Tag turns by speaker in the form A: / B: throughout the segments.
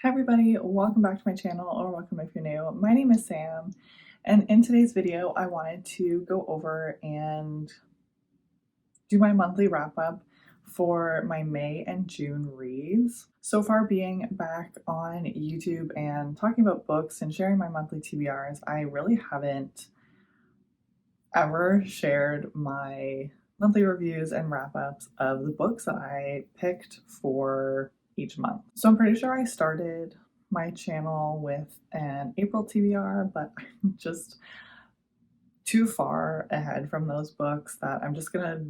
A: Hi everybody, welcome back to my channel, or welcome if you're new. My name is Sam, and in today's video I wanted to go over and do my monthly wrap up for my May and June reads. So far, being back on YouTube and talking about books and sharing my monthly TBRs, I really haven't ever shared my monthly reviews and wrap ups of the books that I picked for each month. So I'm pretty sure I started my channel with an April TBR, but I'm just too far ahead from those books that I'm just gonna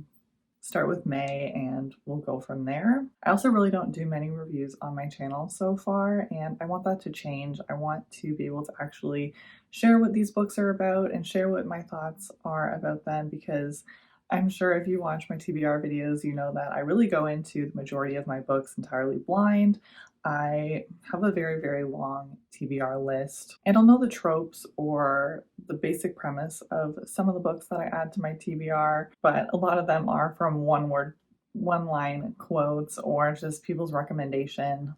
A: start with May and we'll go from there. I also really don't do many reviews on my channel so far, and I want that to change. I want to be able to actually share what these books are about and share what my thoughts are about them, because I'm sure if you watch my TBR videos, you know that I really go into the majority of my books entirely blind. I have a very, very long TBR list, and I'll know the tropes or the basic premise of some of the books that I add to my TBR, but a lot of them are from one word, one line quotes, or just people's recommendation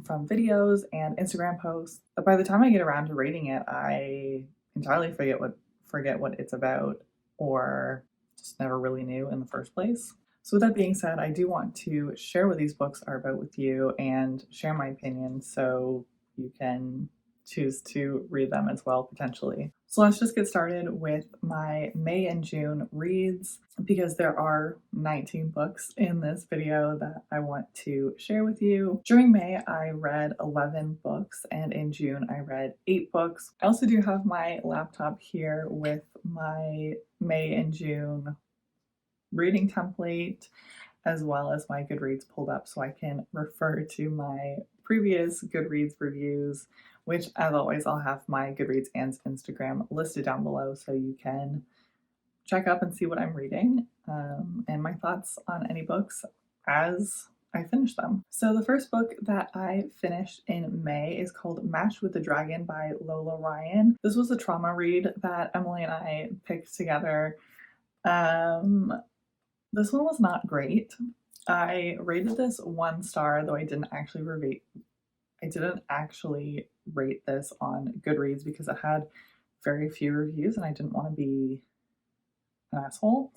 A: from videos and Instagram posts. But by the time I get around to reading it, I entirely forget what it's about, or just never really knew in the first place. So with that being said, I do want to share what these books are about with you and share my opinion so you can choose to read them as well, potentially. So let's just get started with my May and June reads, because there are 19 books in this video that I want to share with you. During May, I read 11 books, and in June, I read 8 books. I also do have my laptop here with my May and June reading template, as well as my Goodreads pulled up so I can refer to my previous Goodreads reviews, which, as always, I'll have my Goodreads and Instagram listed down below so you can check up and see what I'm reading, and my thoughts on any books as I finish them. So the first book that I finished in May is called Match with the Dragon by Lola Ryan. This was a trauma read that Emily and I picked together. This one was not great. I rated this 1 star, though I didn't actually rate this on Goodreads because it had very few reviews and I didn't want to be an asshole.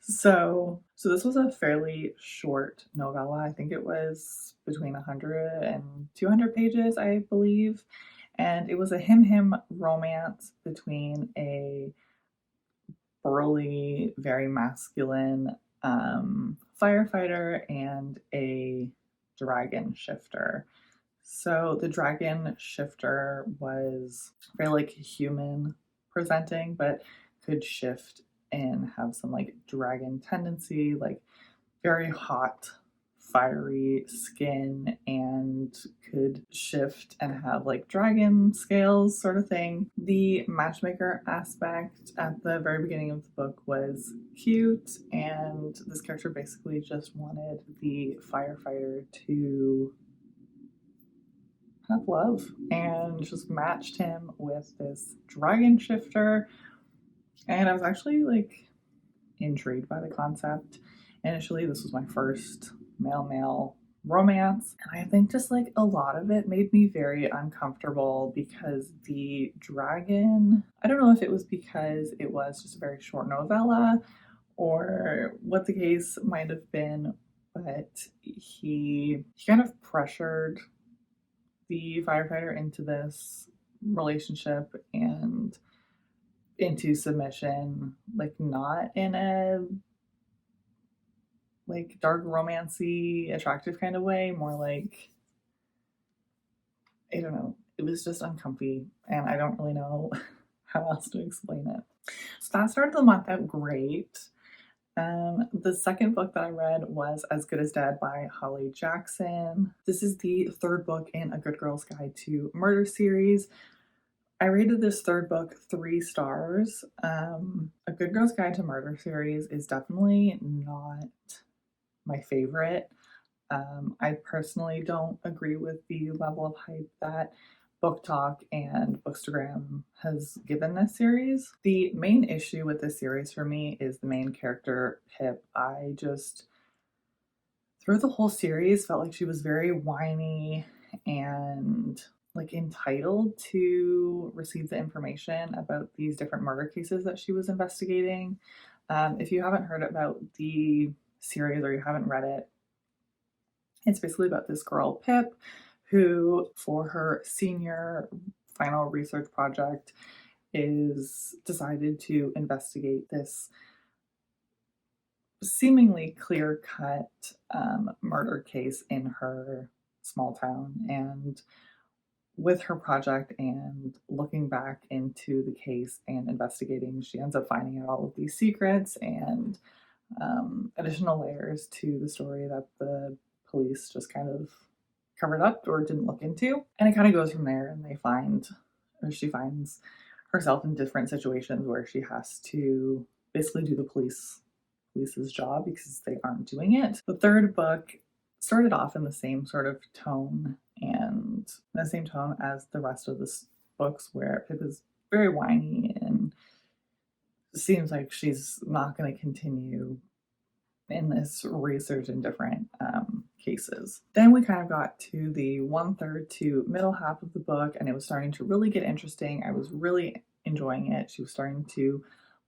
A: So this was a fairly short novella. I think it was between 100 and 200 pages, I believe. And it was a him romance between a burly, very masculine firefighter and a dragon shifter. So the dragon shifter was very like human presenting, but could shift and have some like dragon tendency, like very hot, fiery skin, and could shift and have like dragon scales sort of thing. The matchmaker aspect at the very beginning of the book was cute, and this character basically just wanted the firefighter to have love and just matched him with this dragon shifter. And I was actually like intrigued by the concept. Initially, this was my first male romance, and I think just like a lot of it made me very uncomfortable because the dragon, I don't know if it was because it was just a very short novella or what the case might have been, but he kind of pressured the firefighter into this relationship and into submission, like not in a like dark romancy attractive kind of way, more like, I don't know, it was just uncomfy and I don't really know how else to explain it. So that started the month out great. The second book that I read was As Good as Dead by Holly Jackson. This is the third book in A Good Girl's Guide to Murder series. I rated this third book 3 stars. A Good Girl's Guide to Murder series is definitely not my favorite. I personally don't agree with the level of hype that Book Talk and Bookstagram has given this series. The main issue with this series for me is the main character, Pip. I just through the whole series felt like she was very whiny and like entitled to receive the information about these different murder cases that she was investigating. If you haven't heard about the series or you haven't read it, it's basically about this girl, Pip, who for her senior final research project is decided to investigate this seemingly clear-cut murder case in her small town. And with her project and looking back into the case and investigating, she ends up finding out all of these secrets and additional layers to the story that the police just kind of covered up or didn't look into. And it kind of goes from there, and she finds herself in different situations where she has to basically do the police's job because they aren't doing it. The third book started off in the same sort of tone and the same tone as the rest of the books, where Pip is very whiny and seems like she's not going to continue in this research in different cases. Then we kind of got to the 1/3 to middle half of the book, and it was starting to really get interesting. I was really enjoying it. She was starting to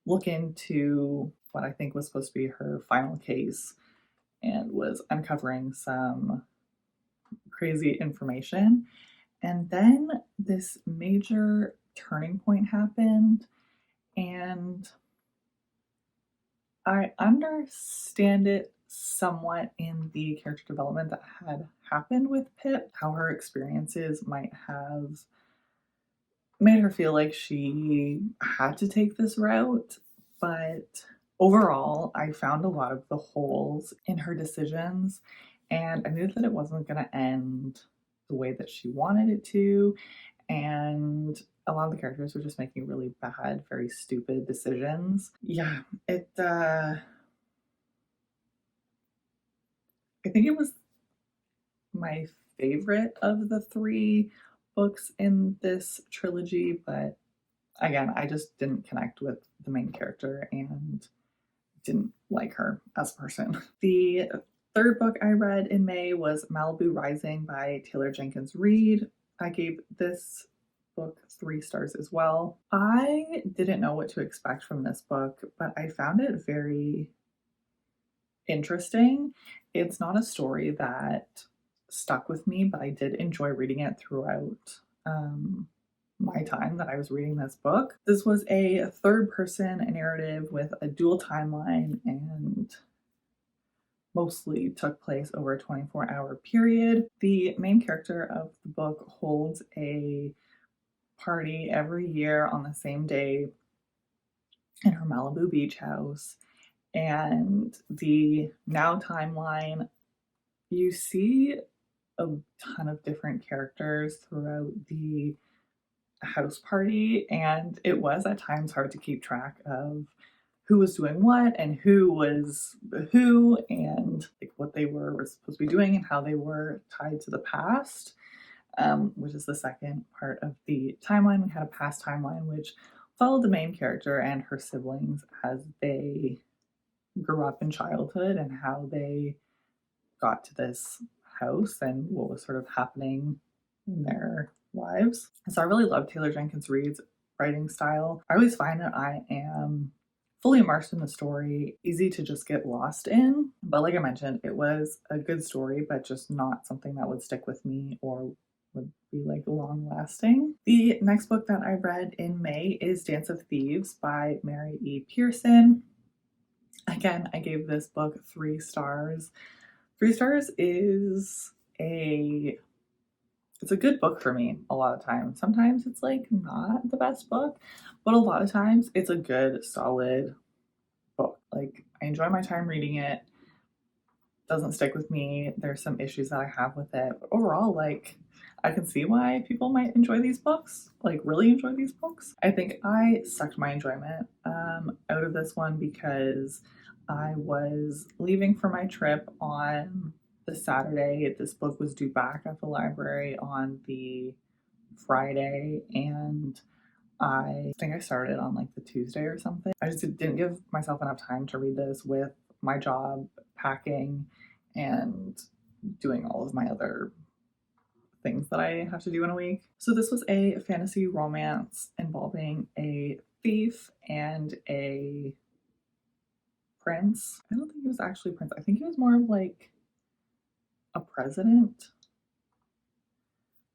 A: look into what I think was supposed to be her final case and was uncovering some crazy information. And then this major turning point happened, and I understand it somewhat in the character development that had happened with Pip, how her experiences might have made her feel like she had to take this route. But overall, I found a lot of the holes in her decisions, and I knew that it wasn't going to end the way that she wanted it to. And a lot of the characters were just making really bad, very stupid decisions. Yeah, I think it was my favorite of the 3 books in this trilogy, but again, I just didn't connect with the main character and didn't like her as a person. The third book I read in May was Malibu Rising by Taylor Jenkins Reid. I gave this book 3 stars as well. I didn't know what to expect from this book, but I found it very interesting. It's not a story that stuck with me, but I did enjoy reading it throughout my time that I was reading this book. This was a third-person narrative with a dual timeline and mostly took place over a 24-hour period. The main character of the book holds a party every year on the same day in her Malibu beach house. And the now timeline, you see a ton of different characters throughout the house party, and it was at times hard to keep track of who was doing what and who was who and like what they were supposed to be doing and how they were tied to the past, which is the second part of the timeline. We had a past timeline which followed the main character and her siblings as they grew up in childhood and how they got to this house and what was sort of happening in their lives. So I really love Taylor Jenkins Reid's writing style. I always find that I am fully immersed in the story, easy to just get lost in. But like I mentioned, it was a good story, but just not something that would stick with me or would be like long lasting. The next book that I read in May is Dance of Thieves by Mary E. Pearson. Again, I gave this book 3 stars. 3 stars is it's a good book for me a lot of times. Sometimes it's like not the best book, but a lot of times it's a good, solid book. Like I enjoy my time reading it. Doesn't stick with me. There's some issues that I have with it, but overall, like I can see why people might enjoy these books, like really enjoy these books. I think I sucked my enjoyment out of this one because I was leaving for my trip on the Saturday. This book was due back at the library on the Friday, and I think I started on like the Tuesday or something. I just didn't give myself enough time to read this with my job, packing, and doing all of my other things that I have to do in a week. So this was a fantasy romance involving a thief and a prince. I don't think he was actually a prince. I think he was more of like a president,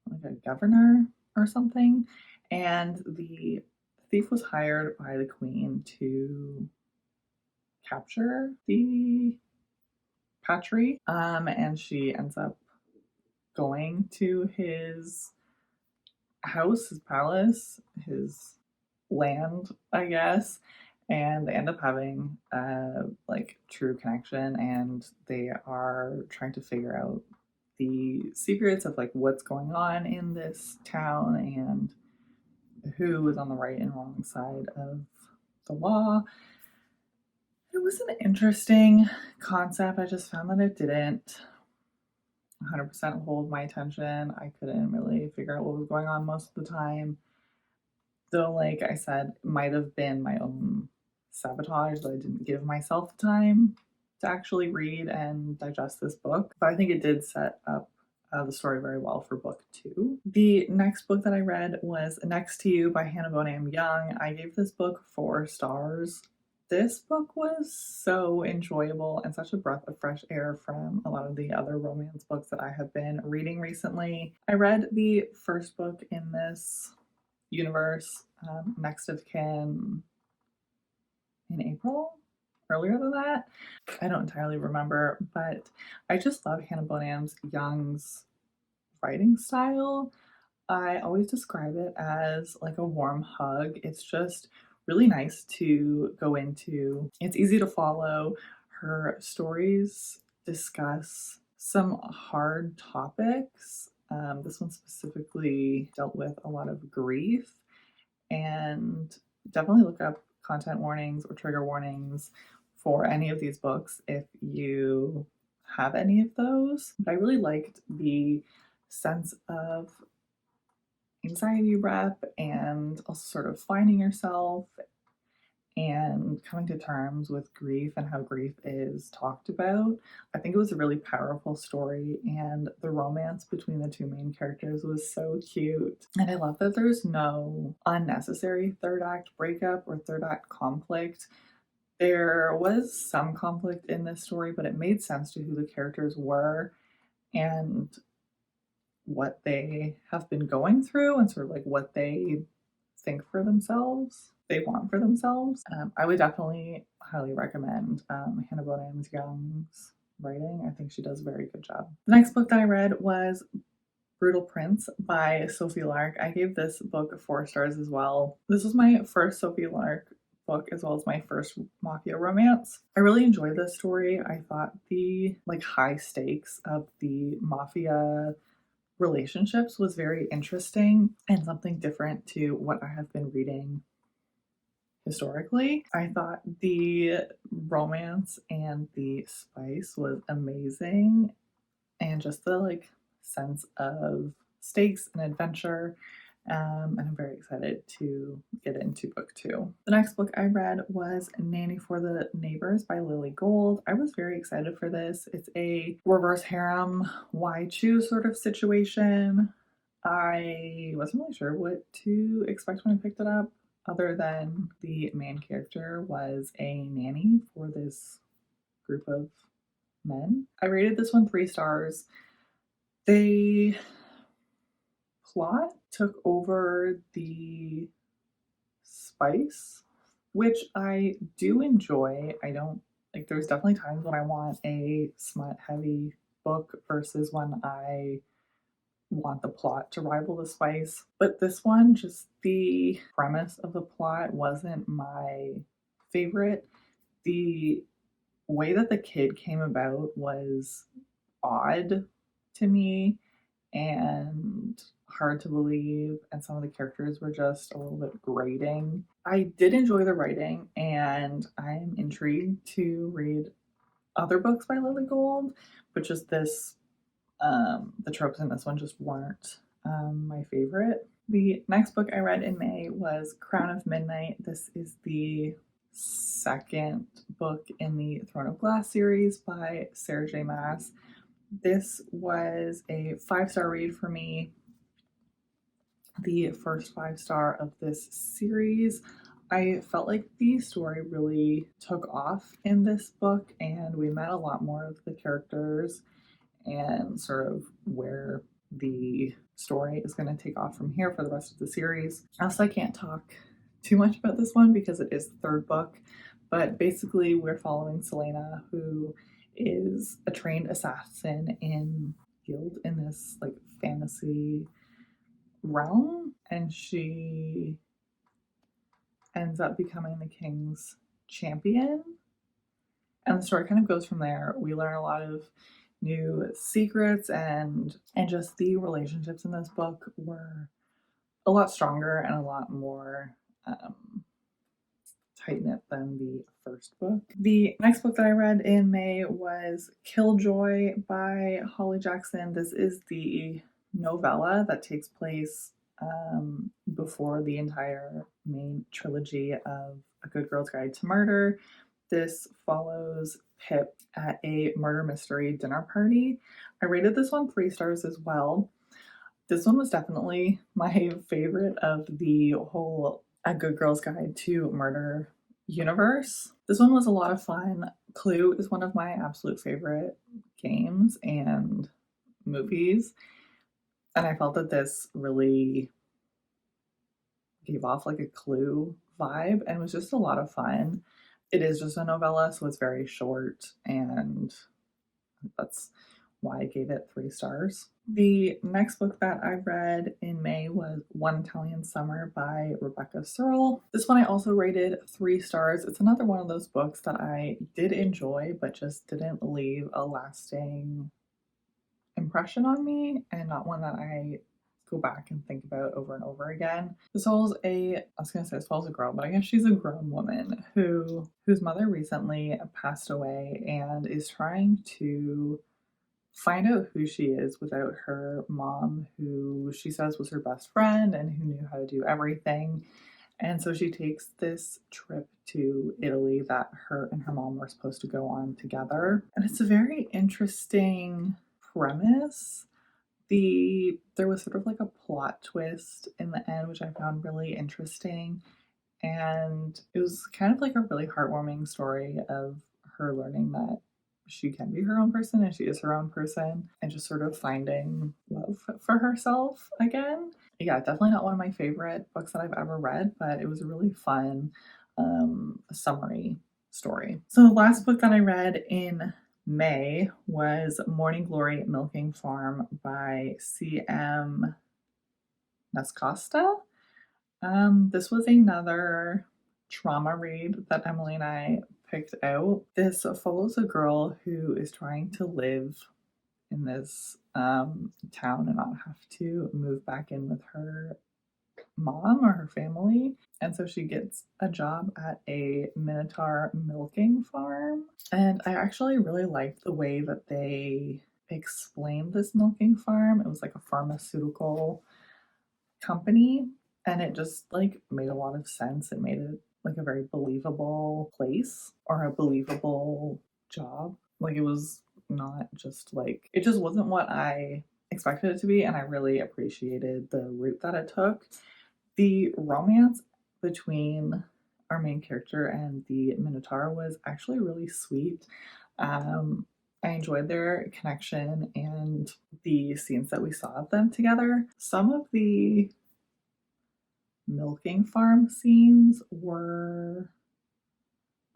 A: like a governor or something. And the thief was hired by the queen to capture the Patry, and she ends up going to his house, his palace, his land, I guess, and they end up having a like true connection, and they are trying to figure out the secrets of like what's going on in this town and who is on the right and wrong side of the law. It was an interesting concept. I just found that it didn't 100% hold my attention. I couldn't really figure out what was going on most of the time. Though, like I said, it might have been my own sabotage that I didn't give myself time to actually read and digest this book. But I think it did set up the story very well for book 2. The next book that I read was Next to You by Hannah Bonham Young. I gave this book 4 stars. This book was so enjoyable and such a breath of fresh air from a lot of the other romance books that I have been reading recently. I read the first book in this universe, Next of Kin, in April, earlier than that. I don't entirely remember, but I just love Hannah Bonham Young's writing style. I always describe it as like a warm hug. It's just really nice to go into. It's easy to follow. Her stories discuss some hard topics. This one specifically dealt with a lot of grief, and definitely look up content warnings or trigger warnings for any of these books if you have any of those. But I really liked the sense of anxiety rep and also sort of finding yourself and coming to terms with grief and how grief is talked about. I think it was a really powerful story, and the romance between the 2 main characters was so cute. And I love that there's no unnecessary third act breakup or third act conflict. There was some conflict in this story, but it made sense to who the characters were and what they have been going through and sort of like what they think for themselves, they want for themselves. I would definitely highly recommend Hannah Bonham Young's writing. I think she does a very good job. The next book that I read was Brutal Prince by Sophie Lark. I gave this book 4 stars as well. This was my first Sophie Lark book as well as my first mafia romance. I really enjoyed this story. I thought the like high stakes of the mafia relationships was very interesting and something different to what I have been reading historically. I thought the romance and the spice was amazing, and just the like sense of stakes and adventure. And I'm very excited to get into book 2. The next book I read was Nanny for the Neighbors by Lily Gold. I was very excited for this. It's a reverse harem, why choose sort of situation. I wasn't really sure what to expect when I picked it up, other than the main character was a nanny for this group of men. I rated this one 3 stars. The plot took over the spice, which I do enjoy. I don't like, there's definitely times when I want a smut heavy book versus when I want the plot to rival the spice. But this one, just the premise of the plot wasn't my favorite. The way that the kid came about was odd to me and hard to believe, and some of the characters were just a little bit grating. I did enjoy the writing, and I'm intrigued to read other books by Lily Gold, but just this, the tropes in this one just weren't my favorite. The next book I read in May was Crown of Midnight. This is the second book in the Throne of Glass series by Sarah J. Maas. This was a 5-star read for me, the first 5-star of this series. I felt like the story really took off in this book, and we met a lot more of the characters and sort of where the story is going to take off from here for the rest of the series. Also, I can't talk too much about this one because it is the third book, but basically we're following Selena, who is a trained assassin in Guild in this like fantasy realm, and she ends up becoming the king's champion. And the story kind of goes from there. We learn a lot of new secrets, and just the relationships in this book were a lot stronger and a lot more tight-knit than the first book. The next book that I read in May was Killjoy by Holly Jackson. This is the novella that takes place before the entire main trilogy of A Good Girl's Guide to Murder. This follows Pip at a murder mystery dinner party. I rated this one 3 stars as well. This one was definitely my favorite of the whole A Good Girl's Guide to Murder universe. This one was a lot of fun. Clue is one of my absolute favorite games and movies, and I felt that this really gave off like a Clue vibe and was just a lot of fun. It is just a novella, so it's very short, and that's why I gave it 3 stars. The next book that I read in May was One Italian Summer by Rebecca Searle. This one I also rated 3 stars. It's another one of those books that I did enjoy, but just didn't leave a lasting impression on me, and not one that I go back and think about over and over again. This follows a girl, but I guess she's a grown woman whose mother recently passed away and is trying to find out who she is without her mom, who she says was her best friend and who knew how to do everything. And so she takes this trip to Italy that her and her mom were supposed to go on together. And it's a very interesting premise. There was sort of like a plot twist in the end, which I found really interesting. And it was kind of like a really heartwarming story of her learning that she can be her own person and she is her own person, and just sort of finding love for herself again. Yeah, definitely not one of my favorite books that I've ever read, but it was a really fun summary story. So the last book that I read in May was Morning Glory Milking Farm by C.M. Nascosta. This was another trauma read that Emily and I picked out. This follows a girl who is trying to live in this town and not have to move back in with her mom or her family. And so she gets a job at a Minotaur milking farm. And I actually really liked the way that they explained this milking farm. It was like a pharmaceutical company, and it just like made a lot of sense. It made it like a very believable place or a believable job. Like it was not just like, it just wasn't what I expected it to be, and I really appreciated the route that it took. The romance between our main character and the Minotaur was actually really sweet. I enjoyed their connection and the scenes that we saw of them together. Some of the milking farm scenes were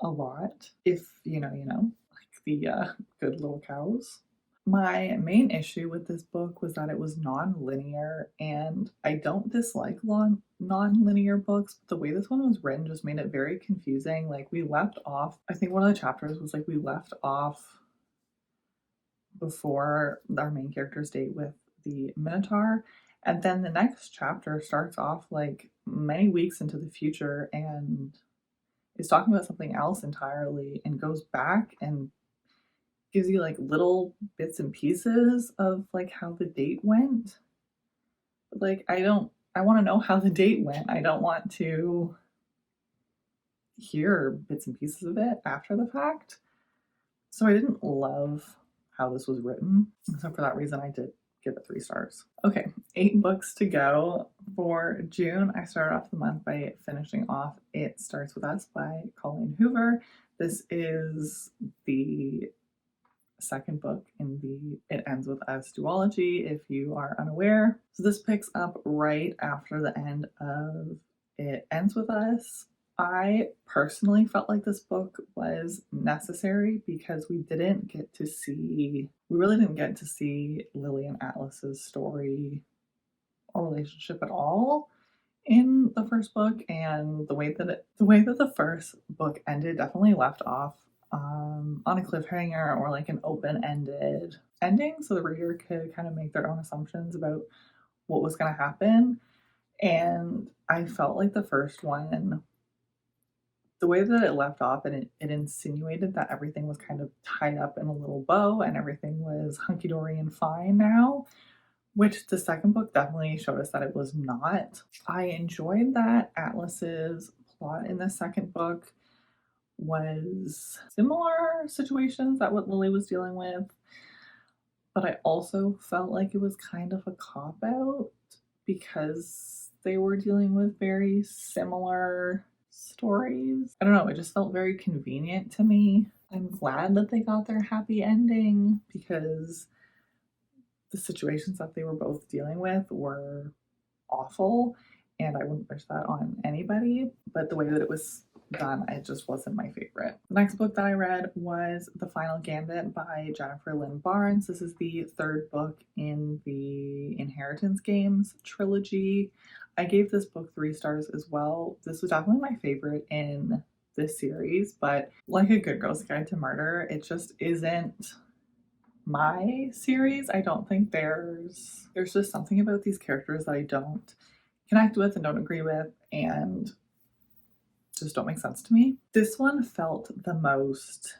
A: a lot, if you know, like the good little cows. My main issue with this book was that it was non-linear, and I don't dislike long non-linear books, but the way this one was written just made it very confusing. Like we left off, I think one of the chapters was like we left off before our main character's date with the Minotaur, and then the next chapter starts off like many weeks into the future and is talking about something else entirely, and goes back and gives you like little bits and pieces of like how the date went. Like I want to know how the date went. I don't want to hear bits and pieces of it after the fact. So I didn't love how this was written. So for that reason, I did give it 3 stars. Okay, 8 books to go for June. I started off the month by finishing off It Starts With Us by Colleen Hoover. This is the second book in the It Ends With Us duology, if you are unaware. So this picks up right after the end of It Ends With Us. I personally felt like this book was necessary because we really didn't get to see Lily and Atlas's story or relationship at all in the first book, and the way that the first book ended definitely left off on a cliffhanger or like an open-ended ending, so the reader could kind of make their own assumptions about what was going to happen. And I felt like the first one, the way that it left off, and it insinuated that everything was kind of tied up in a little bow and everything was hunky-dory and fine now, which the second book definitely showed us that it was not. I enjoyed that Atlas's plot in the second book was similar situations that what Lily was dealing with, but I also felt like it was kind of a cop-out because they were dealing with very similar stories. I don't know, it just felt very convenient to me. I'm glad that they got their happy ending because the situations that they were both dealing with were awful, and I wouldn't wish that on anybody, but the way that it was done, it just wasn't my favorite. The next book that I read was The Final Gambit by Jennifer Lynn Barnes. This is the 3rd book in the Inheritance Games trilogy. I gave this book 3 stars as well. This was definitely my favorite in this series, but like A Good Girl's Guide to Murder, it just isn't my series. I don't think there's just something about these characters that I don't connect with and don't agree with and just don't make sense to me. This one felt the most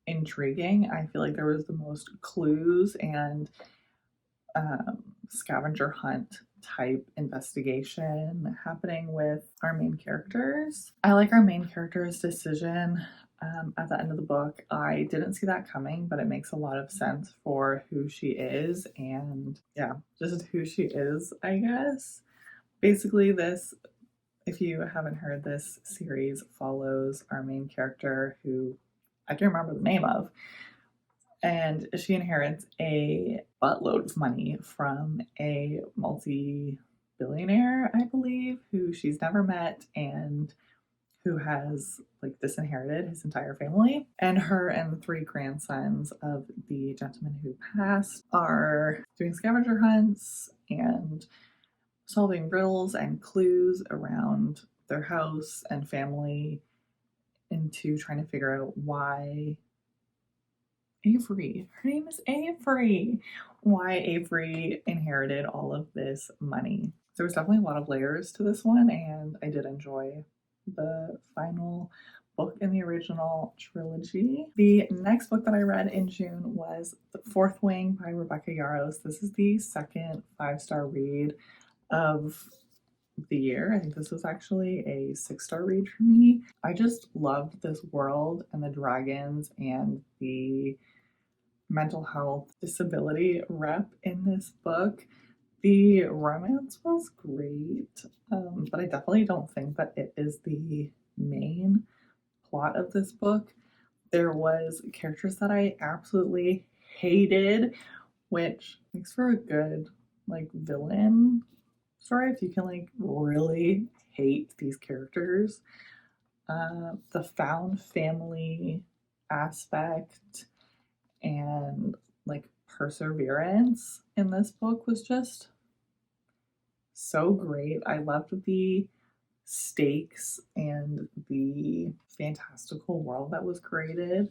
A: intriguing. I feel like there was the most clues and scavenger hunt type investigation happening with our main characters. I like our main character's decision at the end of the book. I didn't see that coming, but it makes a lot of sense for who she is, and yeah, just who she is, I guess. Basically, this, if you haven't heard, this series follows our main character, who I can't remember the name of, and she inherits a buttload of money from a multi-billionaire, I believe, who she's never met and who has like disinherited his entire family. And her and 3 grandsons of the gentleman who passed are doing scavenger hunts and solving riddles and clues around their house and family into trying to figure out why Avery, her name is Avery, why Avery inherited all of this money. There was definitely a lot of layers to this one, and I did enjoy the final book in the original trilogy. The next book that I read in June was The Fourth Wing by Rebecca Yarros. This is the second 5-star read of the year. I think this was actually a 6-star read for me. I just loved this world and the dragons and the mental health disability rep in this book. The romance was great, but I definitely don't think that it is the main plot of this book. There was characters that I absolutely hated, which makes for a good like villain story if you can like really hate these characters. The found family aspect and like perseverance in this book was just so great. I loved the stakes and the fantastical world that was created.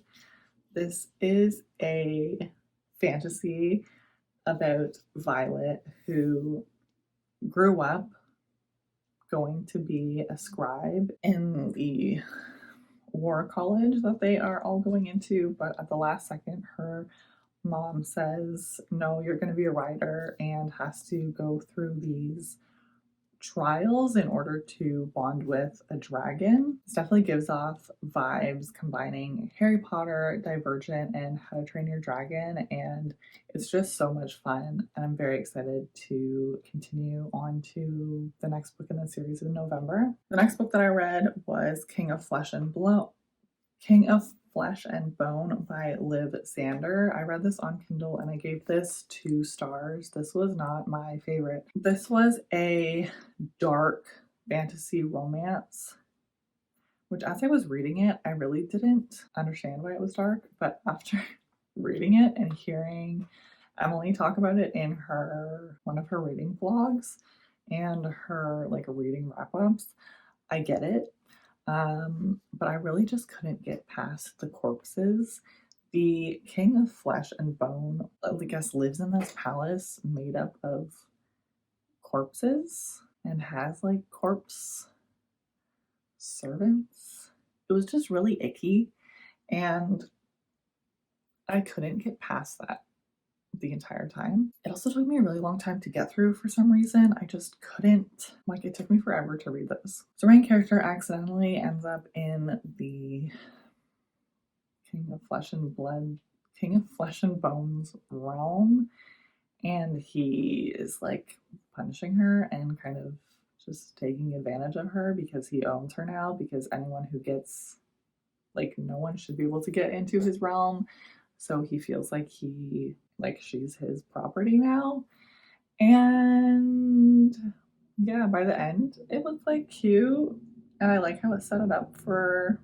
A: This is a fantasy about Violet, who grew up going to be a scribe in the war college that they are all going into, but at the last second her mom says, no, you're going to be a writer, and has to go through these trials in order to bond with a dragon. This definitely gives off vibes combining Harry Potter, Divergent, and How to Train Your Dragon, and it's just so much fun, and I'm very excited to continue on to the next book in the series in November. The next book that I read was King of Flesh and Bone by Liv Sander. I read this on Kindle and I gave this 2 stars. This was not my favorite. This was a dark fantasy romance, which as I was reading it, I really didn't understand why it was dark, but after reading it and hearing Emily talk about it in one of her reading vlogs and her like reading wrap-ups, I get it. But I really just couldn't get past the corpses. The King of Flesh and Bone, I guess, lives in this palace made up of corpses and has like corpse servants. It was just really icky, and I couldn't get past that the entire time. It also took me a really long time to get through for some reason. I just couldn't, like, it took me forever to read this. So main character accidentally ends up in the King of Flesh and Bones realm, and he is like punishing her and kind of just taking advantage of her because he owns her now, because anyone who gets, like, no one should be able to get into his realm. So he feels like she's his property now. And yeah, by the end, it was like cute. And I like how it set it up for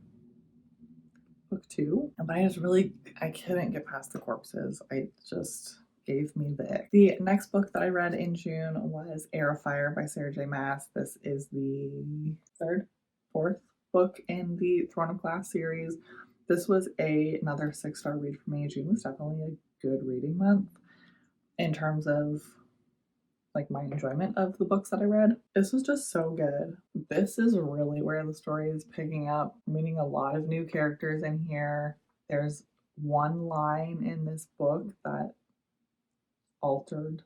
A: book 2. But I couldn't get past the corpses. I just gave me the ick. The next book that I read in June was Heir of Fire by Sarah J. Maas. This is the fourth book in the Throne of Glass series. This was another 6-star read for me. June was definitely a good reading month in terms of like my enjoyment of the books that I read. This was just so good. This is really where the story is picking up, meeting a lot of new characters in here. There's one line in this book that altered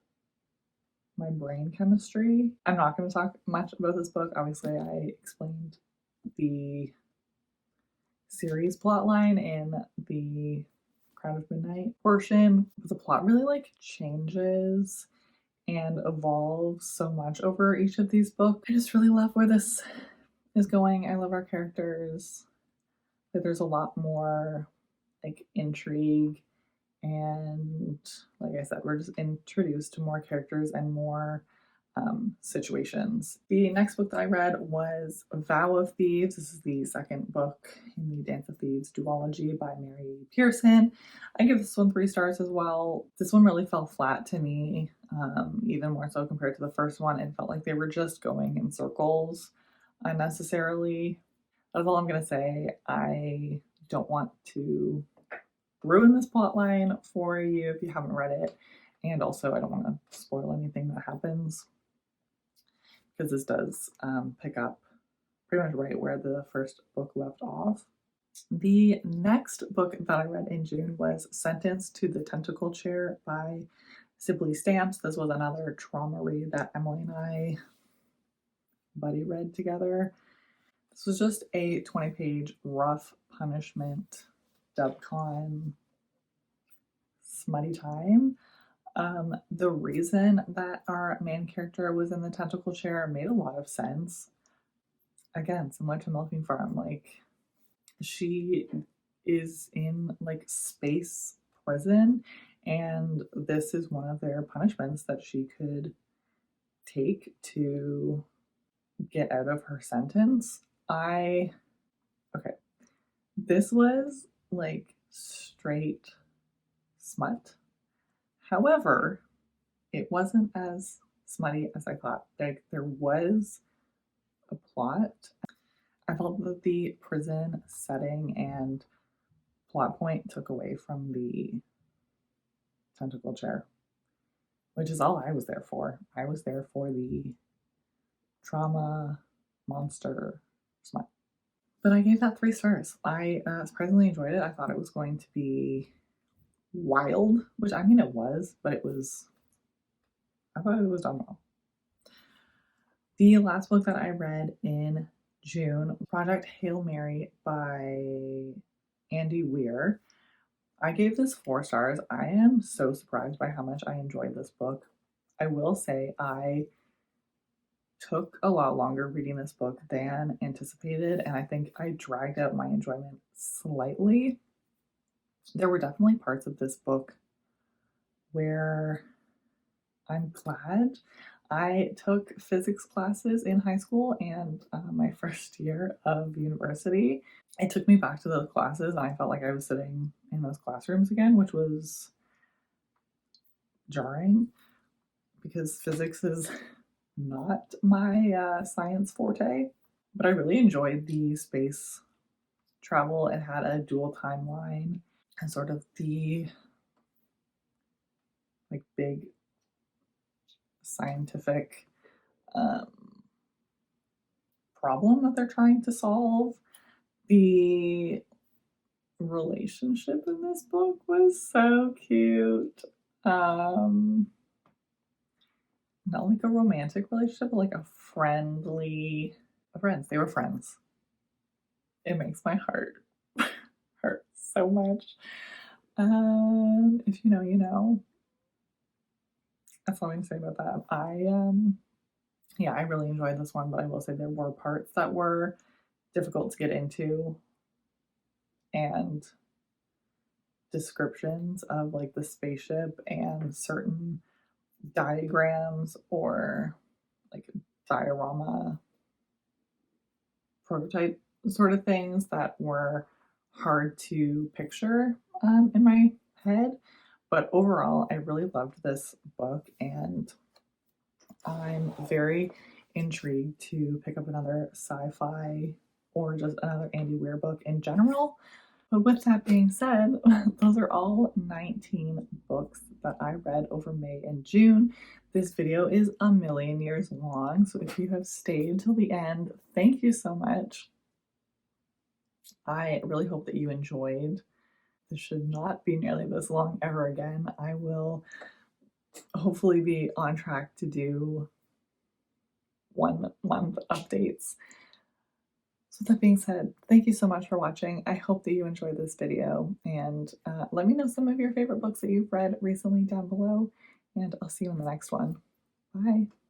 A: my brain chemistry. I'm not going to talk much about this book. Obviously, I explained the series plotline in the Crown of Midnight portion, but the plot really like changes and evolves so much over each of these books. I just really love where this is going. I love our characters. There's a lot more like intrigue, and like I said, we're just introduced to more characters and more situations. The next book that I read was Vow of Thieves. This is the second book in the Dance of Thieves duology by Mary Pearson. I give this one 3 stars as well. This one really fell flat to me, even more so compared to the first one. It felt like they were just going in circles unnecessarily. That's all I'm going to say. I don't want to ruin this plotline for you if you haven't read it, and also I don't want to spoil anything that happens, because this does pick up pretty much right where the first book left off. The next book that I read in June was Sentenced to the Tentacle Chair by Sibley Stamps. This was another trauma read that Emily and I buddy read together. This was just a 20-page rough punishment dubcon smutty time. The reason that our main character was in the tentacle chair made a lot of sense. Again, similar to Milking Farm, like she is in like space prison, and this is one of their punishments that she could take to get out of her sentence. This was like straight smut. However, it wasn't as smutty as I thought. Like, there was a plot. I felt that the prison setting and plot point took away from the tentacle chair, which is all I was there for. I was there for the trauma monster smut. But I gave that 3 stars. I surprisingly enjoyed it. I thought it was going to be wild, which I mean it was, but I thought it was done well. The last book that I read in June, Project Hail Mary by Andy Weir. I gave this 4 stars. I am so surprised by how much I enjoyed this book. I will say I took a lot longer reading this book than anticipated, and I think I dragged out my enjoyment slightly. There were definitely parts of this book where I'm glad I took physics classes in high school and my first year of university. It took me back to those classes, and I felt like I was sitting in those classrooms again, which was jarring because physics is not my science forte. But I really enjoyed the space travel. It had a dual timeline and sort of the like big scientific problem that they're trying to solve. The relationship in this book was so cute. Not like a romantic relationship, but like a friendly friends. They were friends. It makes my heart hurt so much. If you know, you know. That's all I'm saying about that. I really enjoyed this one, but I will say there were parts that were difficult to get into, and descriptions of like the spaceship and certain diagrams or like diorama prototype sort of things that were hard to picture in my head. But overall, I really loved this book, and I'm very intrigued to pick up another sci-fi or just another Andy Weir book in general. But with that being said, those are all 19 books that I read over May and June. This video is a million years long, so if you have stayed till the end, thank you so much. I really hope that you enjoyed. This should not be nearly this long ever again. I will hopefully be on track to do 1-month updates. So that being said, thank you so much for watching. I hope that you enjoyed this video, and let me know some of your favorite books that you've read recently down below, and I'll see you in the next one. Bye.